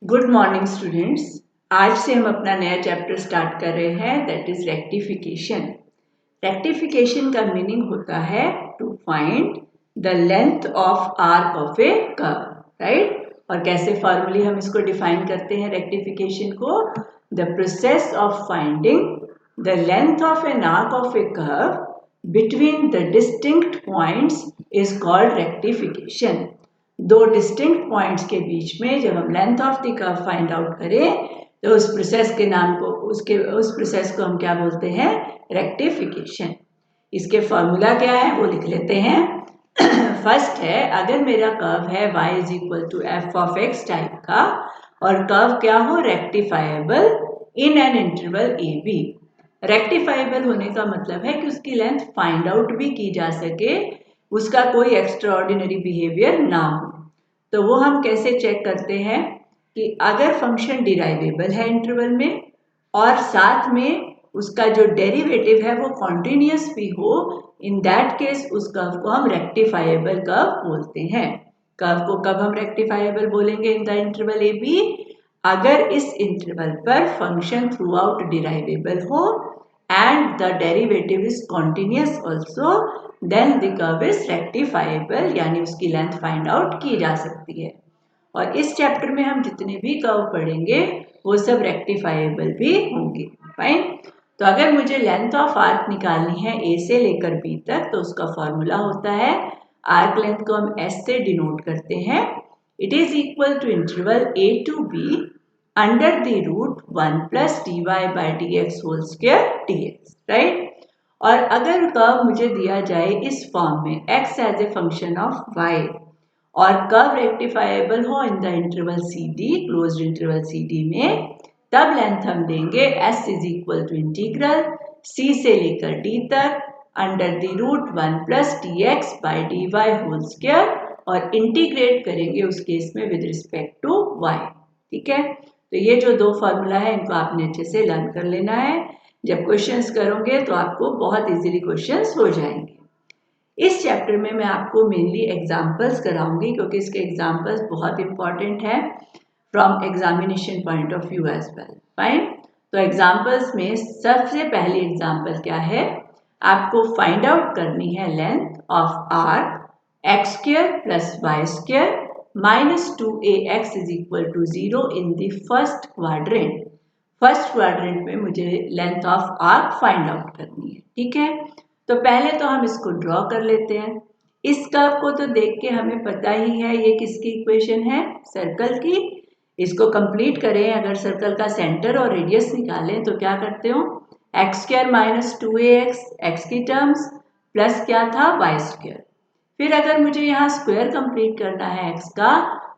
Good morning students. आज से हम अपना नया चैप्टर स्टार्ट कर रहे हैं, दैट इज रेक्टिफिकेशन। रेक्टिफिकेशन का मीनिंग होता है to find the length of arc of a curve, right. और कैसे फॉर्मली हम इसको डिफाइन करते हैं रेक्टिफिकेशन को? The process of finding the length of an arc of a curve between the distinct points is called rectification. दो distinct points के बीच में जब हम length of the curve find out करें तो उस प्रोसेस के नाम को उस प्रोसेस को हम क्या बोलते हैं? रेक्टिफिकेशन। इसके फॉर्मूला क्या है वो लिख लेते हैं। फर्स्ट है, अगर मेरा कर्व है y is equal to F of X type का और कर्व क्या हो? Rectifiable in an interval A B. Rectifiable होने का मतलब है कि उसकी लेंथ फाइंड आउट भी की जा सके, उसका कोई एक्स्ट्राऑर्डिनरी बिहेवियर ना हो। तो वो हम कैसे चेक करते हैं कि अगर फंक्शन डिराइवेबल है इंटरवल में और साथ में उसका जो डेरिवेटिव है वो कॉन्टिन्यूअस भी हो, इन दैट केस उस कर्व को हम रेक्टिफाइबल कर्व बोलते हैं। कर्व को कब हम रेक्टिफाइबल बोलेंगे? In the interval A b, अगर इस इंटरवल पर फंक्शन थ्रू आउट डिराइवेबल हो and the derivative is continuous also, then the curve is rectifiable, यानी उसकी लेंथ फाइंड आउट की जा सकती है। और इस चैप्टर में हम जितने भी कर्व पढ़ेंगे वो सब रेक्टिफाइबल भी होंगे। फाइन। तो अगर मुझे लेंथ ऑफ आर्क निकालनी है ए से लेकर बी तक तो उसका फॉर्मूला होता है, आर्क लेंथ को हम एस से डिनोट करते हैं। It is equal to interval a to b under the root 1 plus dy by dx whole square dx, right. और अगर कर्व मुझे दिया जाए इस फॉर्म में x as a function of y और कर्व रेक्टिफाइबल हो in the interval c d, closed interval c d में, तब लेंथ हम देंगे s is equal to integral c से लेकर d तक under the root 1 plus dx by dy whole square, और इंटीग्रेट करेंगे उस केस में विद रिस्पेक्ट टू y। ठीक है, तो ये जो दो फॉर्मूला है इनको आपने अच्छे से लर्न कर लेना है। जब क्वेश्चंस करोगे तो आपको बहुत इजीली क्वेश्चंस हो जाएंगे। इस चैप्टर में मैं आपको मेनली एग्जांपल्स कराऊंगी क्योंकि इसके एग्जांपल्स बहुत इंपॉर्टेंट है from examination point of view as well. Fine. तो एग्जांपल्स में सबसे पहली एग्जांपल क्या है? आपको फाइंड आउट करनी है length of arc x square plus Y square minus 2ax is equal to 0 in the first quadrant। First quadrant में मुझे length of arc find out करनी है। ठीक है, तो पहले तो हम इसको ड्रॉ कर लेते हैं। इस कर्व को तो देख के हमें पता ही है ये किसकी इक्वेशन है? सर्कल की। इसको कंप्लीट करें, अगर सर्कल का सेंटर और रेडियस निकालें तो क्या करते हो? X square minus 2ax x की टर्म्स प्लस क्या था? Y square. फिर अगर मुझे यहाँ स्क्वायर कंप्लीट करना है x का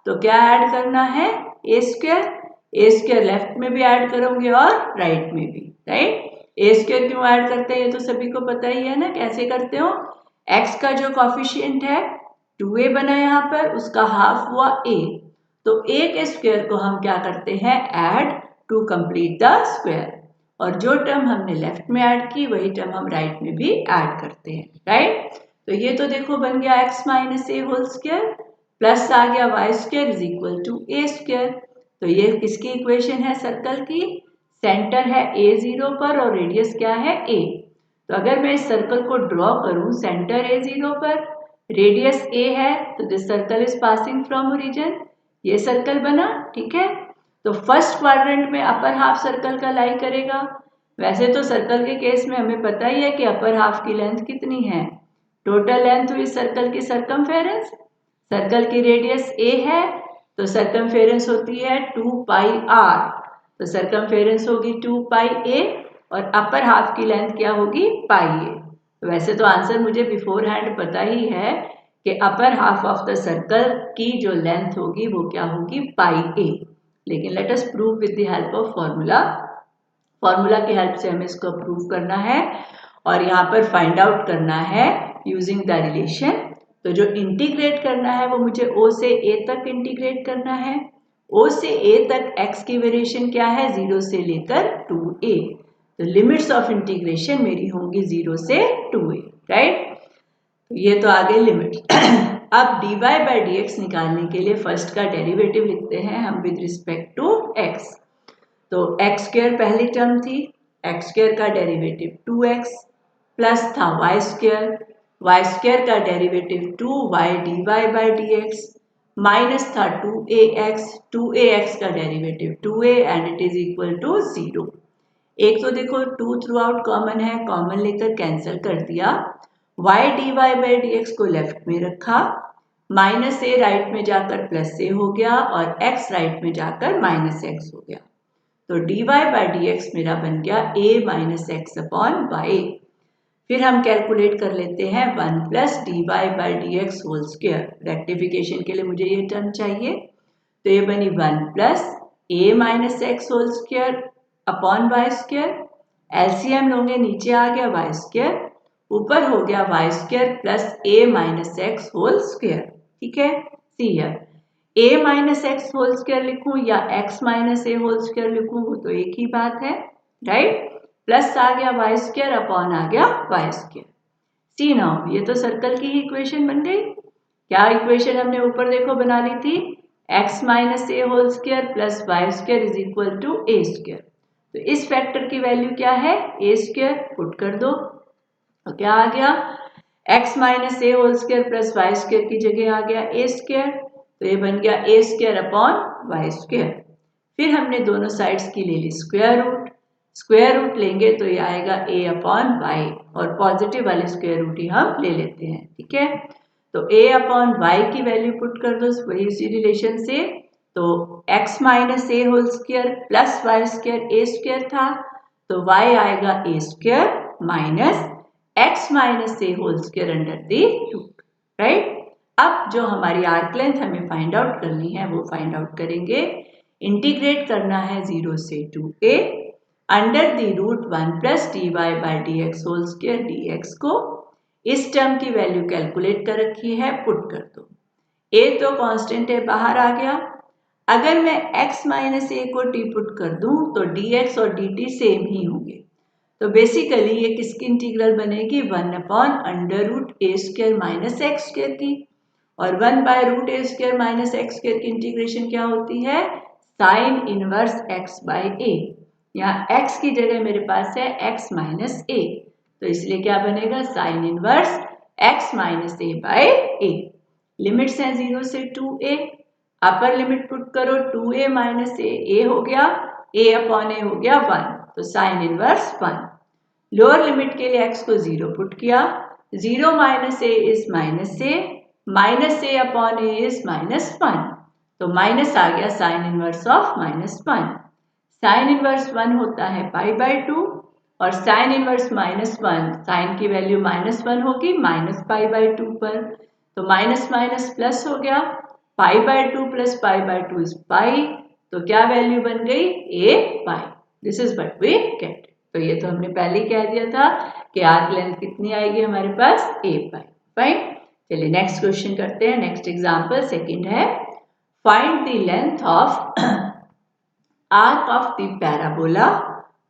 तो क्या ऐड करना है? ए स्क्वायर। ए स्क्वायर लेफ्ट में भी ऐड करोगे और राइट में भी, राइट। ए स्क्वायर क्यों ऐड करते हैं ये तो सभी को पता ही है ना, कैसे करते हो? x का जो कॉफिशिएंट है 2a बना यहाँ पर, उसका हाफ हुआ a, तो a के स्क्वायर को हम क्या करते हैं? Add to complete the square, और जो टर्म हमने लेफ्ट में ऐड की वही टर्म हम राइट में भी ऐड करते हैं, राइट। तो ये तो देखो बन गया x माइनस ए होल स्क्वायर प्लस आ गया y square is equal to a square. तो ये किसकी इक्वेशन है? सर्कल की। सेंटर है a0 पर और रेडियस क्या है? a। तो अगर मैं इस सर्कल को ड्रॉ करूं, सेंटर a0 पर, रेडियस a है, तो this circle is passing from origin, ये सर्कल बना। ठीक है, तो फर्स्ट क्वाड्रेंट में अपर हाफ सर्कल का लाई करेगा। वैसे तो सर्कल के केस में हमें पता ही है कि अपर हाफ की लेंथ कितनी है? टोटल लेंथ हुई सर्कल की सरकमफेरेंस। सर्कल की रेडियस a है तो सरकमफेरेंस होती है 2 पाई r, तो सरकमफेरेंस होगी 2 पाई a और अपर हाफ की लेंथ क्या होगी? पाई a। तो वैसे तो आंसर मुझे बिफोर हैंड पता ही है कि upper half of the circle की जो लेंथ होगी वो क्या होगी? पाई a, लेकिन let us prove with the help of formula. Formula की हेल्प से हमें इसको प्रूव करना है और यहाँ पर फाइंड आउट करना है यूजिंग द रिलेशन। तो जो इंटीग्रेट करना है वो मुझे o से a तक इंटीग्रेट करना है। o से a तक x की वेरिएशन क्या है? 0 से लेकर 2a। तो लिमिट्स ऑफ इंटीग्रेशन मेरी होंगी 0 से 2a, राइट। तो ये तो आ गई लिमिट। अब dy बाई डी एक्स निकालने के लिए फर्स्ट का डेरिवेटिव लिखते हैं हम विद रिस्पेक्ट टू x। तो एक्स स्क्वायर पहली टर्म थी, एक्स स्क्वायर का डेरिवेटिव 2x प्लस था वाई स्क्वायर का derivative 2y dy by d x minus था 2ax का derivative 2a and it is equal to 0। एक तो देखो 2 थ्रू आउट कॉमन है, कॉमन लेकर कैंसिल कर दिया, y dy by d x को लेफ्ट में रखा, माइनस ए राइट में जाकर प्लस ए हो गया और x राइट में जाकर माइनस एक्स हो गया। तो dy बाई डी एक्स मेरा बन गया a minus x upon y. फिर हम कैलकुलेट कर लेते हैं 1 plus dy by d x whole square. Rectification के लिए मुझे ये टर्म चाहिए, तो ये बनी 1 plus a minus x whole square upon y square. LCM लोगे, नीचे आ गया वाई स्क्वायर, ऊपर हो गया y square plus a minus x whole square. ठीक है, see here a minus x whole square लिखूं या x माइनस ए होल स्क्वायर लिखूं वो तो एक ही बात है, राइट। प्लस आ गया वाई स्क्वायर अपॉन आ गया वाई स्क्वायर। सी नाउ ये तो सर्कल की ही इक्वेशन बन गई। क्या इक्वेशन हमने ऊपर देखो बना ली थी, x minus A whole square plus Y square is equal to a square. तो इस फैक्टर की वैल्यू क्या है, ए स्क्वायर, पुट कर दो। तो क्या आ गया, x माइनस ए whole square plus Y square की जगह आ गया ए स्क्वायर, तो ये बन गया ए स्क्वायर अपॉन वाई स्क्वायर। फिर हमने दोनों साइड्स की ले ली स्क्वायर रूट लेंगे तो ये आएगा a अपॉन वाई और पॉजिटिव वाले स्क्वायर रूट ही हम ले लेते हैं। ठीक है, तो a अपॉन वाई की वैल्यू पुट कर दो वही उसी रिलेशन से। तो x minus A whole square plus Y square A square था, तो y आएगा A square minus x minus A whole square under the root, right. अब जो हमारी आर्क लेंथ हमें फाइंड आउट करनी है वो फाइंड आउट करेंगे। इंटीग्रेट करना है 0 से 2a under the root 1 plus dy by d x whole square dx को। इस टर्म की वैल्यू कैलकुलेट कर रखी है, पुट कर दो। a तो कांस्टेंट है, बाहर आ गया। अगर मैं x माइनस ए को t पुट कर दूं तो dx और dt सेम ही होंगे। तो बेसिकली ये किसकी इंटीग्रल बनेगी, 1 अपॉन अंडर रूट ए स्क्वायर माइनस एक्स स्क्वायर की। और 1 by root A square minus x square की इंटीग्रेशन क्या होती है, sine inverse x by a. यहाँ x की जगह मेरे पास है x माइनस ए, तो इसलिए क्या बनेगा, साइन इनवर्स x माइनस ए बाय ए। लिमिट्स हैं 0 से 2a, अपर लिमिट पुट करो 2a माइनस ए हो गया, a अपॉन ए हो गया 1, तो साइन इनवर्स 1। लोअर लिमिट के लिए x को 0 पुट किया, 0 minus A is minus A upon A is -1, तो माइनस आ गया sine inverse of -1। Sine inverse 1 होता है पाई बाय 2 और साइन इनवर्स -1, साइन की वैल्यू -1 होगी माइनस पाई बाय 2 पर, तो माइनस माइनस प्लस हो गया, pi by 2 plus pi by 2 is pi, तो क्या वैल्यू बन गई, a pi. This is what we get. तो ये तो हमने पहले ही कह दिया था कि आर्क लेंथ कितनी आएगी हमारे पास, a पाई। फाइन, चलिए नेक्स्ट क्वेश्चन करते हैं। नेक्स्ट एग्जांपल सेकंड है, find the length of arc of the parabola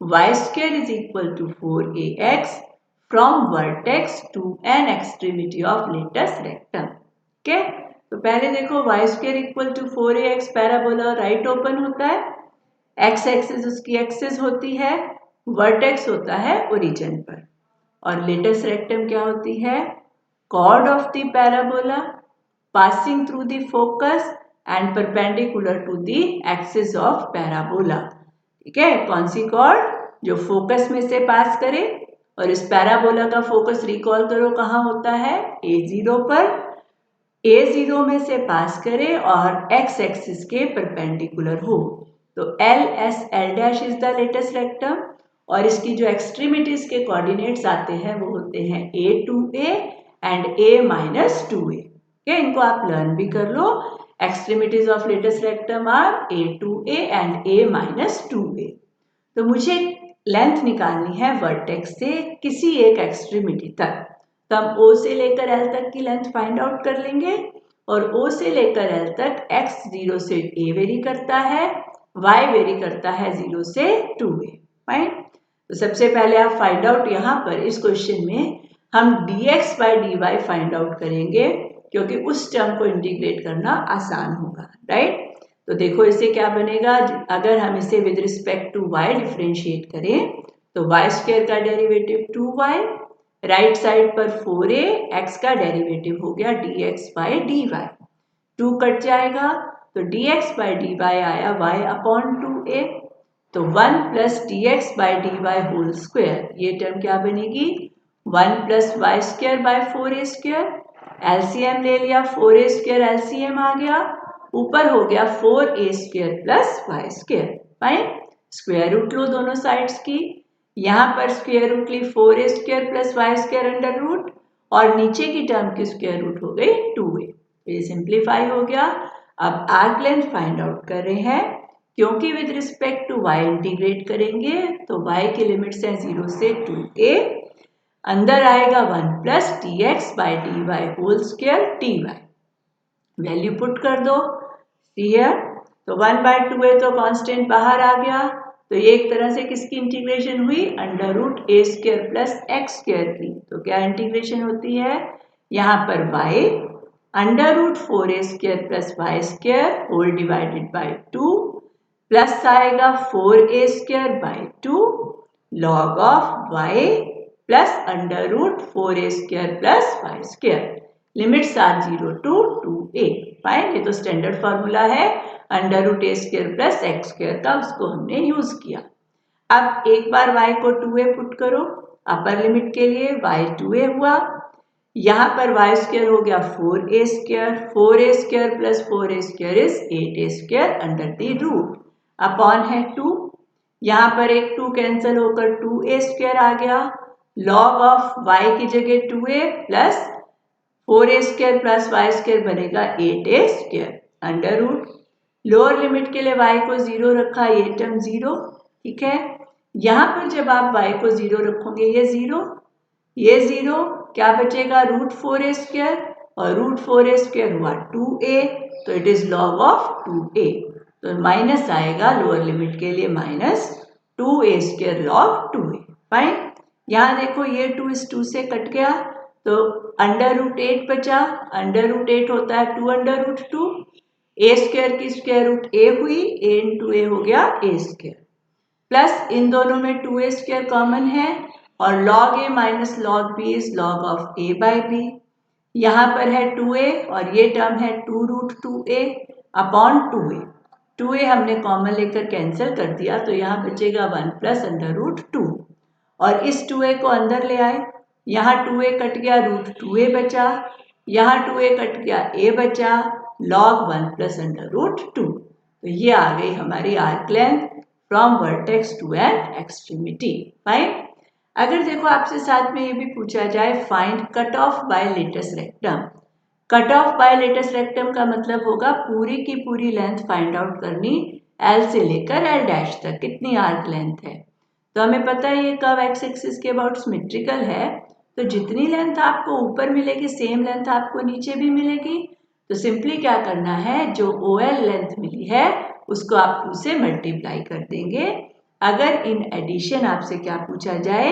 y square is equal to 4ax from vertex to an extremity of latus rectum। okay? तो पहले देखो y square equal to 4ax parabola right open होता है, x axis उसकी axis होती है, vertex होता है ओरिजिन पर, और लेटस रेक्टम क्या होती है, chord of the parabola passing through the focus and perpendicular to the axis of parabola। ठीक है, कौन सी chord, जो फोकस में से पास करे, और इस पैराबोला का फोकस रिकॉल करो कहाँ होता है, A0 पर, A0 में से पास करे और x एक्सिस के परपेंडिकुलर हो। तो L is the latus rectum और इसकी जो एक्सट्रीमिटीज के कोऑर्डिनेट्स आते हैं वो होते हैं A to A and A-2A। इनको आप लर्न भी कर लो, extremities of latus rectum are A to A and A-2A। तो मुझे लेंथ निकालनी है वर्टेक्स से किसी एक एक्सट्रीमिटी तक, तो हम O से लेकर L तक की लेंथ फाइंड आउट कर लेंगे, और O से लेकर L तक x 0 से A वेरी करता है, y वेरी करता है 0 से 2A। फाइन, तो सबसे पहले आप फाइंड आउट यहाँ पर इस क्वेश्चन में हम dx by dy find out करेंगे, क्योंकि उस टर्म को इंटीग्रेट करना आसान होगा, राइट। तो देखो इसे क्या बनेगा, अगर हम इसे with respect to y differentiate करें तो y स्क्वायर का डेरिवेटिव 2y, राइट साइड पर 4a, x का डेरिवेटिव हो गया dx बाई dy, 2 कट जाएगा तो dx बाई dy आया y अपॉन 2a, तो 1 plus dx by dy whole square, ये टर्म क्या बनेगी 1 plus Y square by 4a square, LCM ले लिया 4a स्क्वायर एलसीएम आ गया, ऊपर हो गया 4a square plus Y square, fine. Square root लो दोनों साइड्स की, यहाँ पर स्क्वायर रूट ली 4a square plus Y square under root, और नीचे की टर्म की स्क्वायर रूट हो गई 2a, ये सिंप्लीफाई हो गया। अब आर्क लेंथ फाइंड आउट कर रहे हैं, क्योंकि with respect to y integrate करेंगे तो y की लिमिट्स हैं 0 से 2a, अंदर आएगा 1 plus dx by dy whole square dy, value put कर दो हियर, तो 1 बाई 2a तो कांस्टेंट बाहर आ गया, तो ये एक तरह से किसकी इंटीग्रेशन हुई under root a square plus x square की, तो क्या इंटीग्रेशन होती है यहाँ पर y under root 4a square plus Y square whole divided by 2 plus आएगा 4a square by 2 log of y plus under root 4a square plus Y square, limits are 0 to 2a, fine. ये तो standard formula है under root a square plus x square का, उसको हमने use किया। अब एक बार y को 2a पुट करो अपर लिमिट के लिए, y 2a हुआ, यहाँ पर y स्क्वायर हो गया 4a square, 4a square plus 4a square is 8a square under the root, upon है 2, यहाँ पर एक 2 कैंसिल होकर 2a स्क्वायर आ गया, लॉग ऑफ y की जगह 2a plus 4a square plus Y square बनेगा 8a square under root, lower limit के लिए y को 0 रखा, ये टर्म 0, ठीक है। यहाँ पर जब आप y को 0 रखोगे ये 0, ये 0, क्या बचेगा रूट 4a स्क्वायर, और रूट 4a स्क्वायर हुआ 2a, तो it is log of 2a, तो माइनस आएगा लोअर लिमिट के लिए minus 2a square log 2a, fine. यहाँ देखो ये 2 इस 2 से कट गया, तो अंडर रूट 8 बचा, अंडर रूट 8 होता है 2 अंडर रूट 2, a स्क्वायर की स्क्वायर रूट a हुई, a इंटू a हो गया a स्क्वायर, प्लस इन दोनों में 2a स्क्वायर कॉमन है, और log a minus log b is log of a by b, यहाँ पर है 2a और ये टर्म है 2 root 2a upon 2a, 2a हमने कॉमन लेकर कैंसिल कर दिया, तो यहाँ बचेगा 1 प्लस अंडर रूट 2, और इस 2a को अंदर ले आए, यहाँ 2a कट गया रूट 2a बचा, यहाँ 2a कट गया a बचा, log 1 प्लस अंडर रूट 2, तो ये आ गई हमारी arc length from vertex to an extremity, fine. अगर देखो आपसे साथ में ये भी पूछा जाए find cut off by latus rectum, cut off by latus rectum का मतलब होगा पूरी की पूरी लेंथ फाइंड आउट करनी, L से लेकर L डैश तक कितनी आर्क लेंथ है, तो हमें पता है ये कर्व एक्स एक्सिस के अबाउट सिमेट्रिकल है, तो जितनी लेंथ आपको ऊपर मिलेगी सेम लेंथ आपको नीचे भी मिलेगी, तो सिंपली क्या करना है, जो OL लेंथ मिली है उसको आप 2 से मल्टीप्लाई कर देंगे। अगर इन एडिशन आपसे क्या पूछा जाए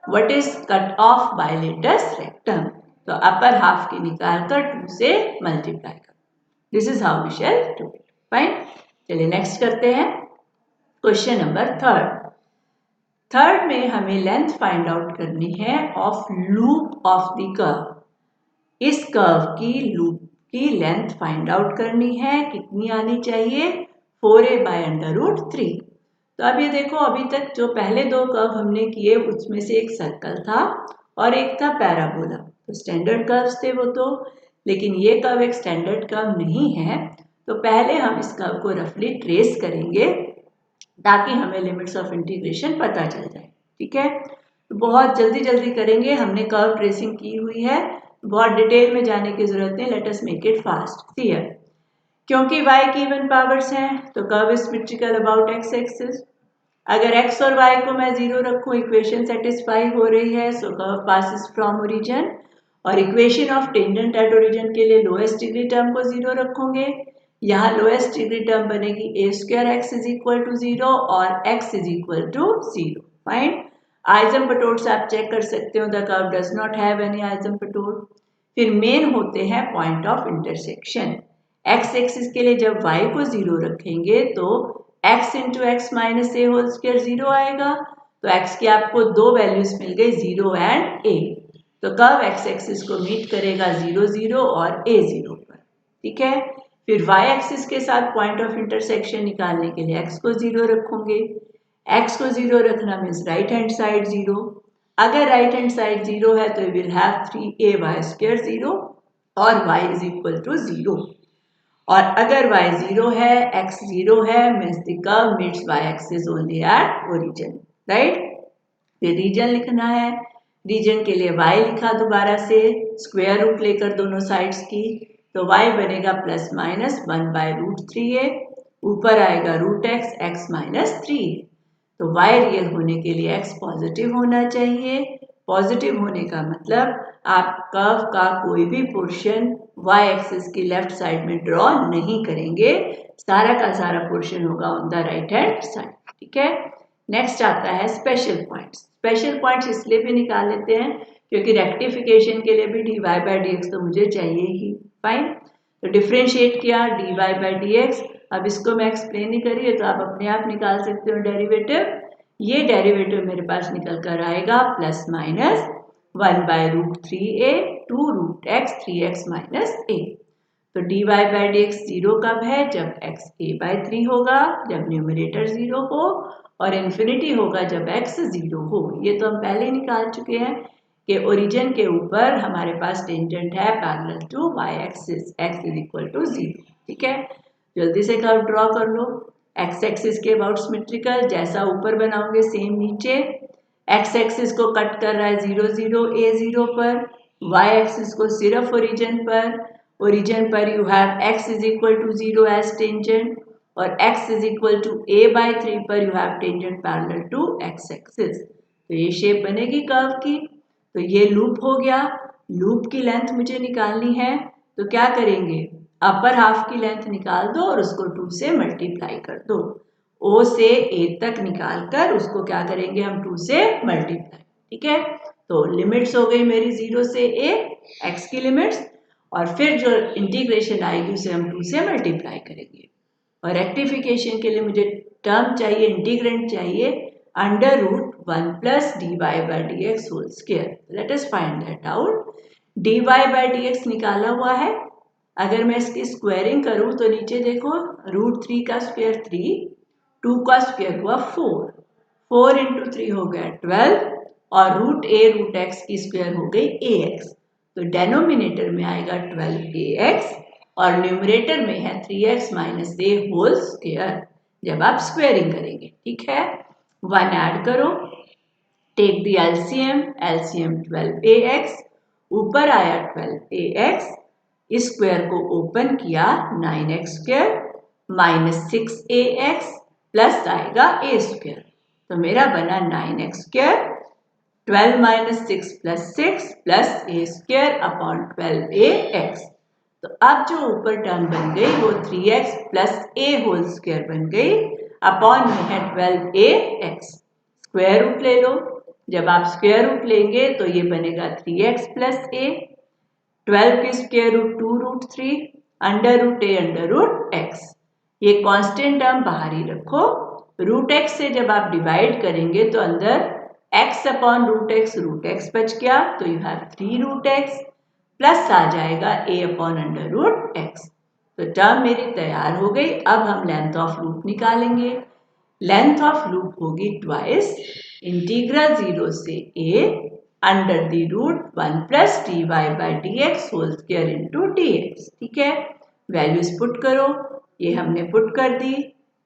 what is cut off by latus rectum, तो अपर हाफ की निकाल कर 2 से मल्टीप्लाई कर, this is how we shall do it, fine. चलिए नेक्स्ट करते हैं क्वेश्चन नंबर थर्ड में हमें लेंथ फाइंड आउट करनी है of loop of the curve, इस कर्व की लूप की लेंथ फाइंड आउट करनी है, कितनी आनी चाहिए 4a बाय अंडर रूट 3। तो अब ये देखो अभी तक जो पहले 2 कर्व हमने किए उसमें से एक सर्कल था और एक था पैराबोला, तो स्टैंडर्ड कर्व्स थे वो तो, लेकिन ये कर्व एक स्टैंडर्ड कर्व नहीं है, तो पहले हम इस कर्व को रफली ट्रेस करेंगे ताकि हमें लिमिट्स ऑफ इंटीग्रेशन पता चल जाए, ठीक है। तो बहुत जल्दी करेंगे, हमने कर्व ट्रेसिंग की हुई है, बहुत डिटेल में जाने की जरूरत नहीं, let us make it fast clear. क्योंकि y की इवन पावर्स हैं तो curve is symmetrical about x axis, अगर x और y को मैं 0 रखूं इक्वेशन सेटिस्फाई हो रही है, so curve passes from origin, और equation of tangent at origin के लिए लोएस्ट डिग्री टर्म को 0 रखोगे, यहाँ लोएस्ट डिग्री टर्म बनेगी a square X is equal to 0 और x is equal to 0, fine. Asymptotes आप चेक कर सकते हो, the curve does not have any asymptote, फिर मेन होते हैं point of intersection. X axis के लिए जब y को 0 रखेंगे तो x इंटू एक्स माइनस ए होल स्क्वायर 0 आएगा। तो x की आपको दो वैल्यूज मिल गई 0 एंड a। तो कर्व x एक्सिस को मीट करेगा 0 0 और a 0 पर। ठीक है, फिर y एक्सिस के साथ पॉइंट ऑफ इंटरसेक्शन निकालने के लिए x को 0 रखोगे। x को 0 रखना मीन्स राइट हैंड साइड 0। अगर राइट हैंड साइड 0 है तो विल हैव 3ay स्क्वायर 0 और y इज इक्वल टू 0। और अगर y 0 है, x 0 है means the curve meets y axis only at origin, right. फिर रीजन लिखना है। रीजन के लिए y लिखा दोबारा से, स्क्वायर रूट लेकर दोनों साइड्स की, तो y बनेगा प्लस माइनस 1/√3a, ऊपर आएगा रूट x माइनस 3। तो y रियल होने के लिए x पॉजिटिव होना चाहिए। पॉजिटिव होने का मतलब आप कर्व का कोई भी पोर्शन y एक्सिस की लेफ्ट साइड में ड्रॉ नहीं करेंगे, सारा का सारा पोर्शन होगा on the right hand side. ठीक है, नेक्स्ट आता है स्पेशल पॉइंट्स। स्पेशल पॉइंट्स इसलिए भी निकाल लेते हैं क्योंकि रेक्टिफिकेशन के लिए भी dy/dx तो मुझे चाहिए ही। फाइन, तो डिफ्रेंशिएट किया dy/dx। अब इसको मैं एक्सप्लेन नहीं करी तो आप अपने आप निकाल सकते हो डेरिवेटिव। ये डेरिवेटिव मेरे पास निकल कर आएगा plus minus 1/√3a 2√x 3x minus a। तो dy/dx 0 कब है? जब x a/3 होगा, जब न्यूमरेटर 0 हो, और इन्फिनिटी होगा जब x 0 हो। ये तो हम पहले निकाल चुके हैं कि ओरिजिन के ऊपर हमारे पास टेंजेंट है parallel to y axis, x is equal to 0। ठीक है, जल्दी से कर्व ड्रॉ कर लो। x एक्सिस के अबाउट सिमेट्रिकल, जैसा ऊपर बनाओगे सेम नीचे। x एक्सिस को कट कर रहा है 0 0 a 0 पर, y एक्सिस को सिर्फ ओरिजिन पर you have x is equal to 0 as tangent, और x is equal to a/3 पर you have tangent parallel to x axis. तो ये शेप बनेगी कर्व की। तो ये लूप हो गया। लूप की लेंथ मुझे निकालनी है, तो क्या करेंगे? अपर हाफ की लेंथ निकाल दो और उसको 2 से मल्टीप्लाई कर दो। O से A तक निकाल कर उसको क्या करेंगे हम? 2 से मल्टीप्लाई। ठीक है, तो लिमिट्स हो गई मेरी 0 से A, x की लिमिट्स, और फिर जो इंटीग्रेशन आएगी उसे हम 2 से मल्टीप्लाई करेंगे। और रेक्टिफिकेशन के लिए मुझे टर्म चाहिए, इंटीग्रेंट चाहिए √1 plus dy/dx whole square. Let us find that out. dy/dx निकाला हुआ है, अगर मैं इसकी स्क्वायरिंग करूं तो नीचे देखो √3 का स्क्वायर 3, 2 का स्क्वायर हुआ 4, 4 इंटू 3 हो गया 12, और √a√x की स्क्वायर हो गई ax। तो डेनोमिनेटर में आएगा 12ax और न्यूमरेटर में है 3x minus a whole square जब आप स्क्वायरिंग करेंगे। ठीक है, 1 ऐड करो, टेक द एलसीएम 12ax, ऊपर आया 12ax, इस स्क्वायर को ओपन किया 9x square minus 6ax plus आएगा a स्क्वायर। तो मेरा बना 9x square 12 minus 6 plus 6 plus a square upon 12ax। तो अब जो ऊपर टर्म बन गई वो 3x plus a whole square बन गई, अपॉन में है 12ax। स्क्वायर रूट ले लो, जब आप स्क्वायर रूट लेंगे तो ये बनेगा 3x प्लस a, 12 की स्क्वायर रूट 2√3, √a/√x। ये कांस्टेंट टर्म बाहर ही रखो। √x से जब आप डिवाइड करेंगे तो अंदर x अपॉन √x बच गया, तो यू हैव 3√x प्लस आ जाएगा a अपॉन √x। तो टर्म मेरी तैयार हो गई। अब हम लेंथ ऑफ लूप निकालेंगे। लेंथ ऑफ लूप होगी ट्वाइस इंटीग्रल 0 से a under the root 1 plus dy/dx whole square into dx। ठीक है, वैल्यूज पुट करो, ये हमने पुट कर दी।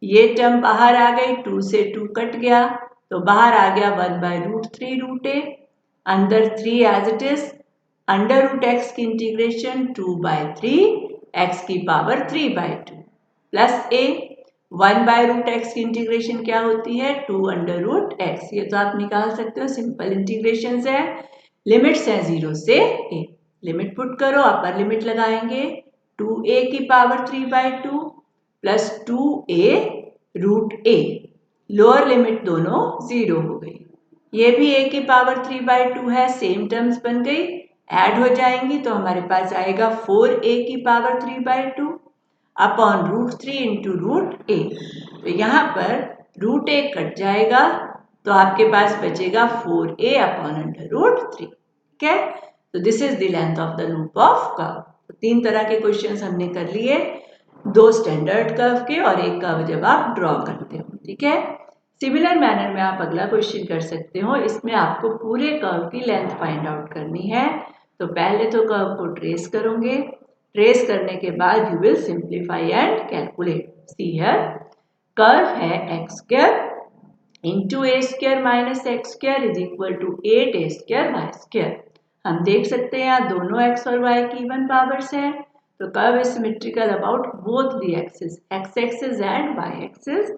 ये टर्म बाहर आ गई, 2 से 2 कट गया तो बाहर आ गया 1/√3√a, अंदर 3 एज इट इज, √x की इंटीग्रेशन 2/3 x की पावर 3/2 प्लस a, 1/√x की इंटीग्रेशन क्या होती है? 2 √x। ये तो आप निकाल सकते हो, सिंपल इंटीग्रेशन है। लिमिट्स है 0 से a, लिमिट पुट करो, अपर लिमिट लगाएंगे 2a की power 3/2 plus 2a√a, lower limit दोनों 0 हो गई। ये भी a की पावर 3/2 है, सेम टर्म्स बन गई, ऐड हो जाएंगी तो हमारे पास आएगा 4a की पावर 3/2 अपॉन √3 इंटू √a। तो यहाँ पर √a कट जाएगा तो आपके पास बचेगा 4a अपॉन √3। ठीक है, तो this is the length of the loop of curve. तो 3 तरह के क्वेश्चंस हमने कर लिए, 2 स्टैंडर्ड कर्व के और एक कर्व जब आप ड्रॉ करते हो। ठीक है, सिमिलर मैनर में आप अगला क्वेश्चन कर सकते हो। इसमें आपको पूरे कर्व की लेंथ फाइंड आउट करनी है। तो पहले तो कर्व को ट्रेस करोगे, ट्रेस करने के बाद you will simplify and calculate. See here, curve है x square into a square minus x square is equal to 8a square y square. हम देख सकते हैं यहाँ दोनों x और y की इवन पावर्स हैं, तो curve is symmetrical about both the axis, x axis and y axis.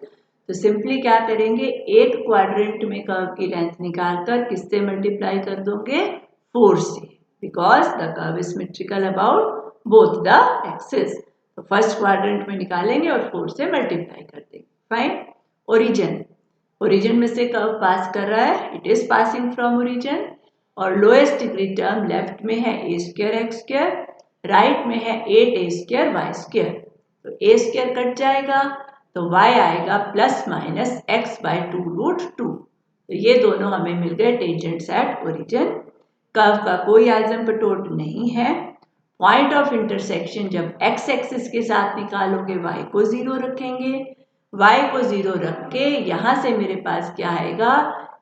तो सिंपली क्या करेंगे, एक क्वाड्रेंट में कर्व की लेंथ निकालकर किससे मल्टीप्लाई कर दोगे, 4 से, because the curve is symmetrical about both the axis. तो फर्स्ट क्वाड्रेंट में निकालेंगे और 4 से मल्टीप्लाई कर देंगे। फाइन, ओरिजिन, ओरिजिन में से कर्व पास कर रहा है, it is passing from origin. और लोएस्ट डिग्री टर्म लेफ्ट में है a square x square, right में है 8a स्क्वायर वाई स्क्वायर। तो a स्क्वायर कट जाएगा तो y आएगा प्लस माइनस x/2√2। तो ये दोनों हमें मिल गए टेंजेंट्स एट ओरिजिन। कर्व का कोई आइसोम्पोटोड नहीं है। पॉइंट ऑफ इंटरसेक्शन जब x एक्सिस के साथ निकालोगे y को 0 रखेंगे, y को 0 रख के यहाँ से मेरे पास क्या आएगा,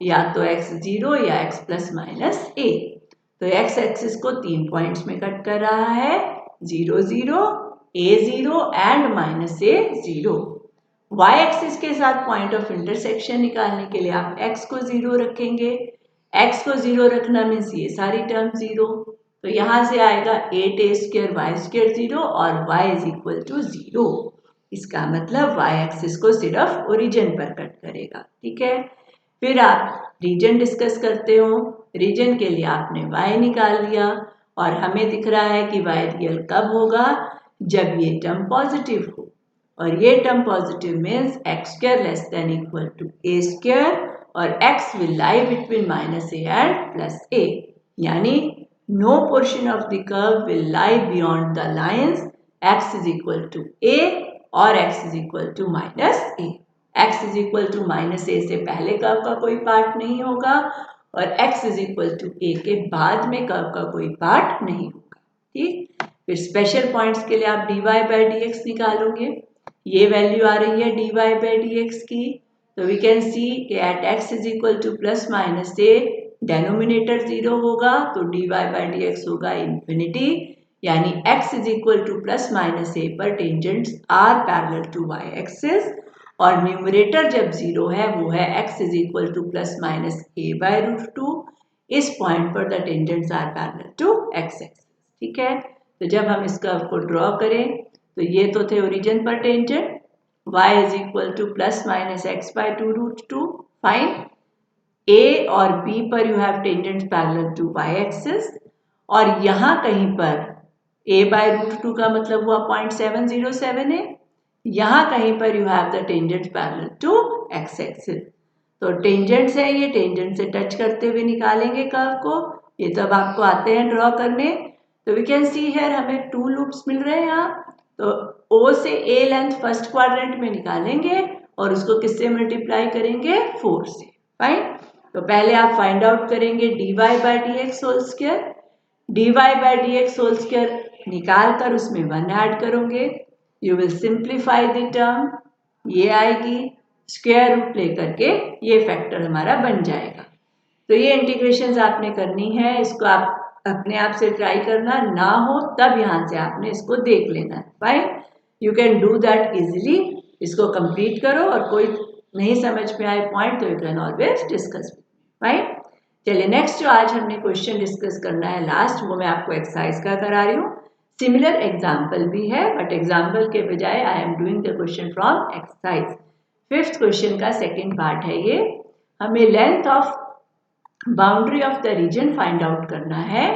या तो x 0 या x प्लस माइनस a। तो x एक्सिस को 3 पॉइंट्स में कट कर रहा है, 0 0, a 0 and minus a 0। y axis के साथ पॉइंट ऑफ इंटरसेक्शन निकालने के लिए आप x को 0 रखेंगे, x को 0 रखना मीन्स ये सारी टर्म 0। तो यहाँ से आएगा 8a स्क्वायर वाई स्क्वायर 0 और y इज इक्वल टू 0। इसका मतलब y एक्सिस को सिर्फ ओरिजिन पर कट करेगा। ठीक है, फिर आप रीजन डिस्कस करते हो। रीजन के लिए आपने y निकाल लिया और हमें दिख रहा है कि y रियल कब होगा, जब ये टर्म पॉजिटिव हो, और ये term positive means x square less than equal to a square और x will lie between minus a and plus a, यानी no portion of the curve will lie beyond the lines x is equal to a और x is equal to minus a। x is equal to minus a से पहले curve का कोई part नहीं होगा और x is equal to a के बाद में कर्व का कोई पार्ट नहीं होगा। ठीक, फिर स्पेशल पॉइंट्स के लिए आप dy/dx निकालोगे। ये वैल्यू आ रही है dy/dx की, तो वी कैन सी कि at x is equal to plus minus a denominator 0 होगा तो dy/dx होगा इंफिनिटी, यानी x is equal to plus minus a पर tangents are parallel to y axis, और न्यूमरेटर जब 0 है वो है x is equal to plus minus a/√2। इस पॉइंट पर the tangents are parallel to x axis. ठीक है, तो जब हम इस कर्व को ड्रॉ करें तो ये तो थे ओरिजिन पर tangent, y is equal to plus minus x/2√2। Fine, a और b पर you have tangents parallel to y axis, और यहाँ कहीं पर a/√2 का मतलब हुआ 0.707 है, यहाँ कहीं पर you have the tangents parallel to x axis. तो टेंजेंट्स है, ये टेंजेंट से टच करते हुए निकालेंगे कर्व को, ये तब आपको आते हैं ड्रॉ करने। तो वी कैन सी हियर हमें 2 लूप्स मिल रहे हैं यहाँ। तो O से A लेंथ फर्स्ट क्वाड्रेंट में निकालेंगे और उसको किससे मल्टीप्लाई करेंगे, 4 से। फाइन, तो पहले आप फाइंड आउट करेंगे dy/dx whole square. dy/dx whole square निकाल कर उसमें 1 ऐड करोगे, you will simplify the term, ये आएगी, स्क्वायर रूट लेकर के ये फैक्टर हमारा बन जाएगा। तो ये इंटीग्रेशंस आपने करनी है, इसको आप अपने आप से ट्राई करना, ना हो तब यहाँ से आपने इसको देख लेना है। Fine, you can do that easily. इसको कंप्लीट करो और कोई नहीं समझ में आए पॉइंट तो you can always discuss. Fine, चलिए नेक्स्ट जो आज हमने क्वेश्चन डिस्कस करना है लास्ट, वो मैं आपको एक्सरसाइज का करा रही हूँ। सिमिलर एग्जाम्पल भी है बट एग्जाम्पल के बजाय I am doing the question from exercise. 5th question का सेकेंड पार्ट है ये। हमें length of boundary of the region find out करना है।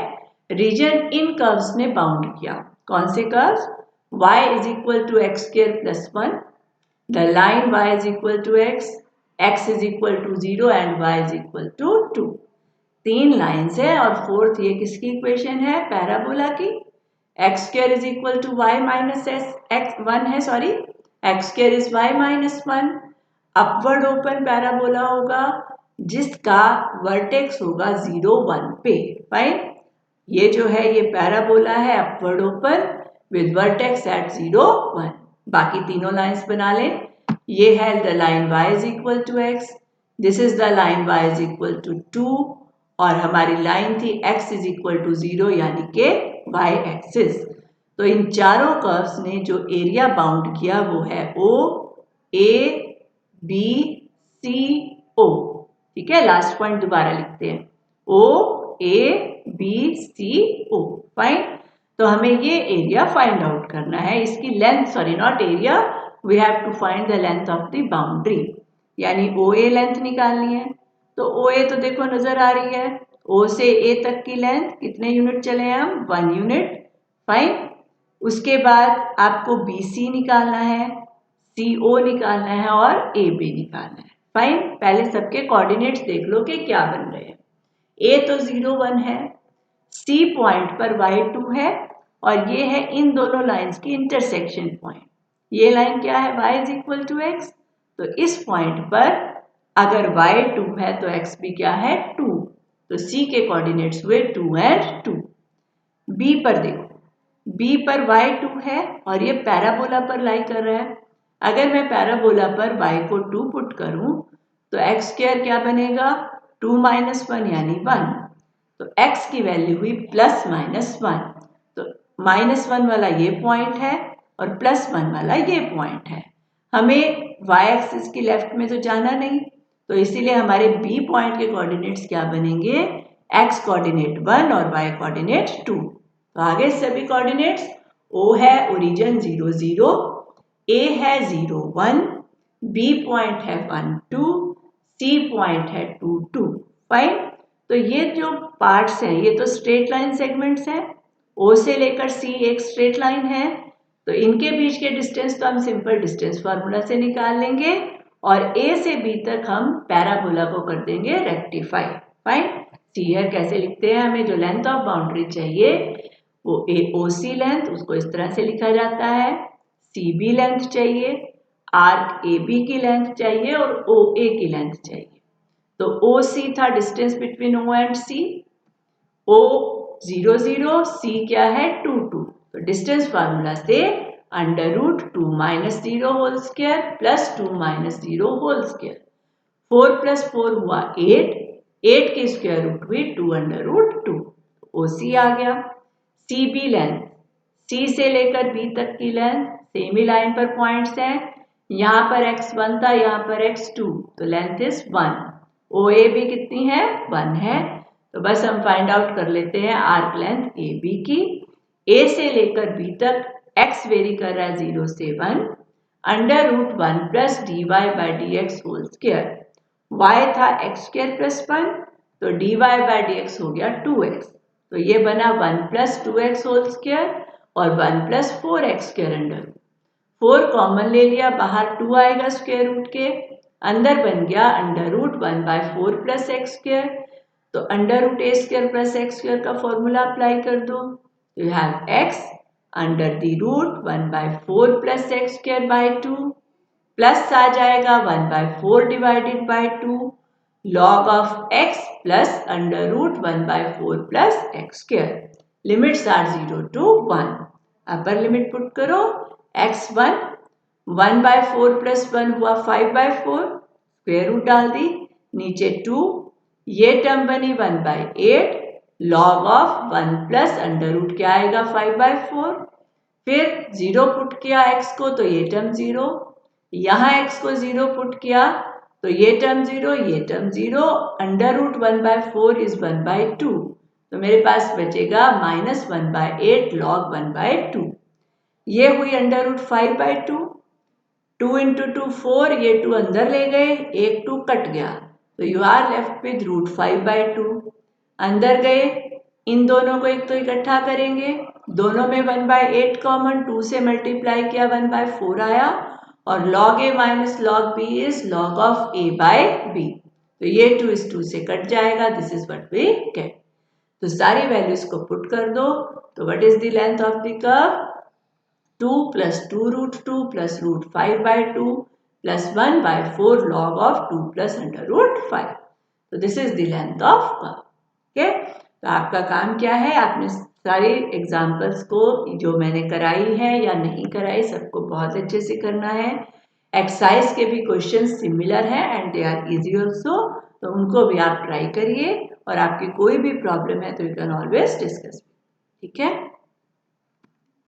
रीजन इन कर्व्स ने बाउंड किया, कौन से curves, y is equal to x square plus 1, the line y is equal to x is equal to 0 and y is equal to 2। 3 lines है और fourth ये किसकी इक्वेशन है, पैराबोला की। X square is equal to y minus x 1 है, sorry x square is y minus 1। Upward open parabola होगा जिसका vertex होगा 0 1 पे। फाइन, ये जो है ये पैराबोला है upward open with vertex at 0 1। बाकी तीनों लाइंस बना लें। ये है the line y is equal to x, this is the line y is equal to 2 और हमारी लाइन थी x इज इक्वल टू 0 यानी कि y एक्सिस। तो इन चारों कर्व्स ने जो एरिया बाउंड किया वो है O A B C O। ठीक है, लास्ट पॉइंट दोबारा लिखते हैं, O A B C O। Fine, तो हमें ये एरिया फाइंड आउट करना है, इसकी length, sorry not area, we have to find the length of the boundary, यानी OA लेंथ निकालनी है। तो OA तो देखो नजर आ रही है, O से A तक की लेंथ कितने यूनिट चले हैं हम, 1 यूनिट। फाइन, उसके बाद आपको BC निकालना है, CO निकालना है और AB निकालना है। फाइन, पहले सबके कोऑर्डिनेट्स देख लो कि क्या बन रहे हैं। A तो 0 1 है, C पॉइंट पर y2 है और ये है इन दोनों लाइंस की इंटरसेक्शन पॉइंट। ये लाइन क्या है, y is equal to x. तो इस पॉइंट पर अगर y2 है तो x भी क्या है, 2। तो C के कोऑर्डिनेट्स हुए 2 एंड 2। B पर देखो, B पर y2 है और ये पैराबोला पर लाई कर रहा है। अगर मैं पैराबोला पर y को 2 पुट करूं तो x स्क्वायर क्या बनेगा, 2 माइनस 1 यानी 1। तो x की वैल्यू हुई प्लस माइनस 1। तो माइनस 1 वाला ये पॉइंट है और प्लस 1 वाला ये पॉइंट है। हमें y एक्सिस की लेफ्ट में तो जाना नहीं, तो इसीलिए हमारे B पॉइंट के कोऑर्डिनेट्स क्या बनेंगे, x कोऑर्डिनेट 1 और y कोऑर्डिनेट 2। तो आगे सभी कोऑर्डिनेट्स, O है ओरिजिन 0 0, A है 0 1, B पॉइंट है 1 2, C पॉइंट है 2 2। फाइन, तो ये जो पार्ट्स हैं ये तो स्ट्रेट लाइन सेगमेंट्स हैं। O से लेकर C एक स्ट्रेट लाइन है, तो इनके बीच के डिस्टेंस तो हम सिंपल डिस्टेंस फार्मूला से निकाल लेंगे और A से B तक हम पैराबोला को कर देंगे रेक्टिफाई। फाइन, सीयर कैसे लिखते हैं, हमें जो लेंथ ऑफ बाउंड्री चाहिए वो OC लेंथ, उसको इस तरह से लिखा जाता है। CB लेंथ चाहिए, आर्क AB की लेंथ चाहिए और OA की लेंथ चाहिए। तो OC था distance between O and C, O 0 0, C क्या है 2 2। तो डिस्टेंस फार्मूला से under root 2 minus 0 whole square plus 2 minus 0 whole square, 4 plus 4 हुआ 8, 8 की स्क्वायर रूट हुई 2 अंडर रूट 2। OC आ गया। CB लेंथ, C से लेकर B तक की लेंथ, सेम ही लाइन पर पॉइंट्स हैं, यहाँ पर x1 था, यहाँ पर x2, तो लेंथ इज 1। OA भी कितनी है, 1 है। तो बस हम फाइंड आउट कर लेते हैं आर्क लेंथ AB की। A से लेकर B तक x वेरी कर रहा है 0 से 1, under root 1 plus dy by d x whole square. y था x स्क्वायर प्लस 1, तो dy बाई डी एक्स हो गया 2x। तो ये बना 1 प्लस 2x होल स्क्वायर और 1 plus 4x square under root. 4 common ले लिया, बाहर 2 आएगा स्क्वायर रूट के, अंदर बन गया under root 1 by 4 plus x square. तो अंडर रूट ए स्क्वायर प्लस एक्स स्क्वायर का फॉर्मूला अप्लाई कर दो, तो you have x under the root 1 by 4 plus x square by 2, plus आ जाएगा 1 by 4 divided by 2 log of x प्लस under root 1 by 4 plus x square. Limits are 0 to 1। Upper limit put करो, x1 1 by 4 plus 1 हुआ 5 bye 4, square root डाल दी, नीचे 2, ये term बनी 1 by 8, log of 1 plus under root क्या आएगा 5 bye 4, फिर 0 पुट किया x को तो ये टर्म 0, यहाँ x को 0 पुट किया तो ये टर्म 0, ये term 0, under root 1 by 4 is 1 by 2, तो मेरे पास बचेगा माइनस 1 बाय 8 लॉग 1 बाय 2। ये हुई अंडर रूट 5 बाय 2, 2 इंटू 2 4, ये 2 अंदर ले गए, एक 2 कट गया, तो you are left with root 5 by 2। अंदर गए, इन दोनों को एक तो इकट्ठा करेंगे, दोनों में 1 बाय 8 कॉमन, 2 से मल्टीप्लाई किया 1 बाय 4 आया और log a minus log b is log of a by b। तो ये 2 इस 2 से कट जाएगा, this is what we get. तो सारी वैल्यूज को पुट कर दो, तो what is the length of the curve, 2 plus 2 root 2 plus root 5 by 2 plus 1 by 4 log of 2 plus under root 5. So this is the length of curve. Okay? तो आपका काम क्या है, आपने सारे एग्जाम्पल्स को जो मैंने कराई है या नहीं कराई सबको बहुत अच्छे से करना है। एक्सरसाइज के भी क्वेश्चन सिमिलर हैं and they are easy also, तो उनको भी आप ट्राई करिए और आपकी कोई भी प्रॉब्लम है तो यू कैन ऑलवेज डिस्कस। ठीक है।